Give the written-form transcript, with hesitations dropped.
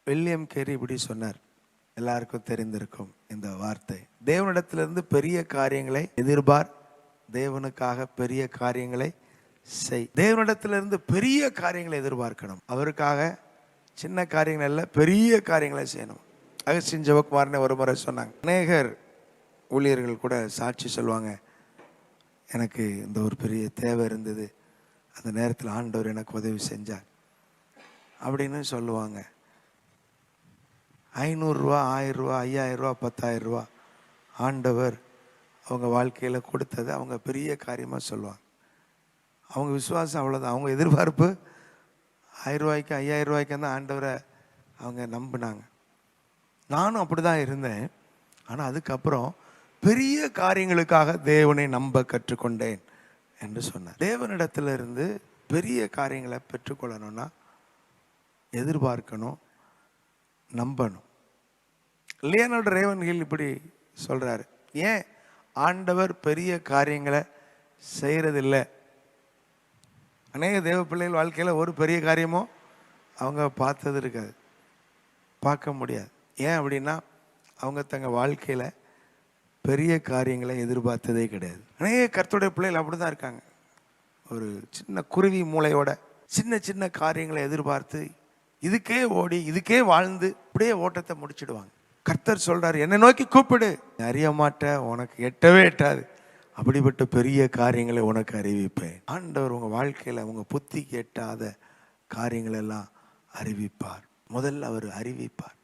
William carry இப்படி சொன்னார், எல்லாருக்கும் தெரிந்திருக்கும் இந்த வார்த்தை. தேவனிடத்திலிருந்து பெரிய காரியங்களை எதிர்பார், தேவனுக்காக பெரிய காரியங்களை செய். தேவனிடத்திலிருந்து பெரிய காரியங்களை எதிர்பார்க்கணும். அவருக்காக சின்ன காரியங்கள் அல்ல, பெரிய காரியங்களை செய்யணும். அகஸ்டின் ஜெபக்குமார்னு ஒரு முறை சொன்னாங்க. அநேகர் ஊழியர்கள் கூட சாட்சி சொல்லுவாங்க, எனக்கு இந்த ஒரு பெரிய தேவை இருந்தது, அந்த நேரத்தில் ஆண்டவர் எனக்கு உதவி செஞ்சார் அப்படின்னு சொல்லுவாங்க. 500 ரூபா, 1000 ரூபா, 5000 ரூபா, 10,000 ரூபா ஆண்டவர் அவங்க வாழ்க்கையில் கொடுத்தது அவங்க பெரிய காரியமாக சொல்லுவாங்க. அவங்க விசுவாசம் அவ்வளோதான். அவங்க எதிர்பார்ப்பு 1000 ரூபாய்க்கு 5000 ரூபாய்க்கு தான் ஆண்டவரை அவங்க நம்பினாங்க. நானும் அப்படி தான் இருந்தேன். ஆனால் அதுக்கப்புறம் பெரிய காரியங்களுக்காக தேவனை நம்ப கற்றுக்கொண்டேன் என்று சொன்னார். தேவனிடத்திலிருந்து பெரிய காரியங்களை பெற்றுக்கொள்ளணும்னா எதிர்பார்க்கணும், நம்பணும். லியோனார்டோ ரேவன்ஹில் இப்படி சொல்றாரு, ஏன் ஆண்டவர் பெரிய காரியங்களை செய்யறதில்லை? அநேக தேவ பிள்ளைகள் வாழ்க்கையில் ஒரு பெரிய காரியமோ அவங்க பார்த்தது இருக்காது, பார்க்க முடியாது. ஏன் அப்படின்னா அவங்க தங்கள் வாழ்க்கையில் பெரிய காரியங்களை எதிர்பார்த்ததே கிடையாது. அநேக கர்த்தருடைய பிள்ளைகள் அப்படி தான் இருக்காங்க. ஒரு சின்ன குருவி மூளையோட சின்ன சின்ன காரியங்களை எதிர்பார்த்து இதுக்கே ஓடி இதுக்கே வாழ்ந்து அப்படியே ஓட்டத்தை முடிச்சிடுவாங்க. கர்த்தர் சொல்றாரு, என்னை நோக்கி கூப்பிடு, அறிய மாட்ட, உனக்கு எட்டவே எட்டாது, அப்படிப்பட்ட பெரிய காரியங்களை உனக்கு அறிவிப்பேன். ஆண்டவர் உங்க வாழ்க்கையில உங்க புத்திக்கு எட்டாத காரியங்கள் எல்லாம் அறிவிப்பார். முதல்ல அவர் அறிவிப்பார்.